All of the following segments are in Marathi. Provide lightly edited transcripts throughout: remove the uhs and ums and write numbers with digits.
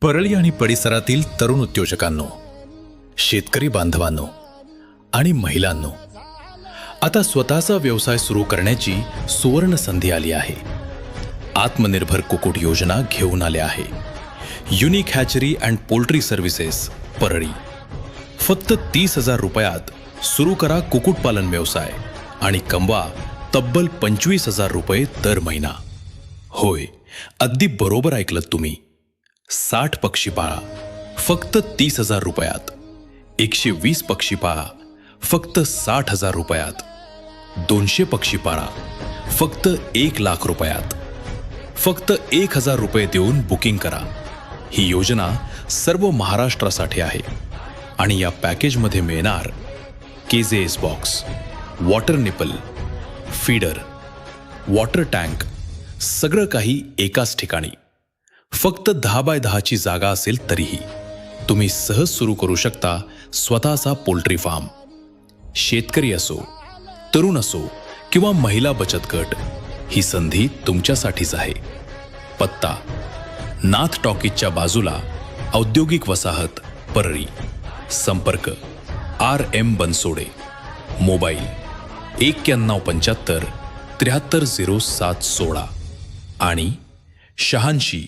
परळी आणि परिसरातील तरुण उद्योजकांनो, शेतकरी बांधवांनो आणि महिलांनो, आता स्वतःचा व्यवसाय सुरू करण्याची सुवर्ण संधी आली आहे. आत्मनिर्भर कुक्कुट योजना घेऊन आल्या आहे. Unique hatchery and poultry services Parli. फक्त 30,000 रुपयात सुरू करा कुक्कुटपालन व्यवसाय आणि कमवा तब्बल 25,000 रुपये दर महिना. होय, अगदी बरोबर ऐकलत तुम्ही. 60 पक्षी पाळा फक्त 30,000 रुपयात. 120 पक्षी पाळा फक्त 60,000 रुपयात. 200 पक्षी पाळा फक्त 1,00,000 रुपयात. फक्त 1,000 रुपये देऊन बुकिंग करा. ही योजना सर्व महाराष्ट्रासाठी आहे आणि या पॅकेजमध्ये मिळणार KJS box, water nipple, feeder, water tank, सगळं काही एकाच ठिकाणी. फक्त 10 बाय 10 ची जागा असेल तरीही तुम्ही सहज सुरू करू शकता स्वतःचा पोल्ट्री फार्म. शेतकरी असो, तरुण असो किंवा महिला बचत गट, ही संधी तुमच्यासाठीच आहे. पत्ता नाथ टॉकीजच्या बाजूला, औद्योगिक वसाहत परळी. संपर्क RM बनसोडे. मोबाईल 9175 730716 आणि 86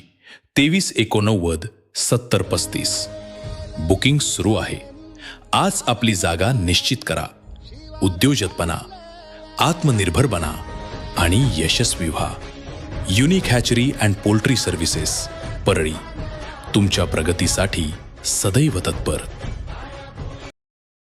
2389 7035. बुकिंग सुरू आहे. आज आपली जागा निश्चित करा. उद्योजक बना, आत्मनिर्भर बना आणि यशस्वी व्हा. Unique hatchery and poultry services Parli, तुमच्या प्रगतीसाठी सदैव तत्पर.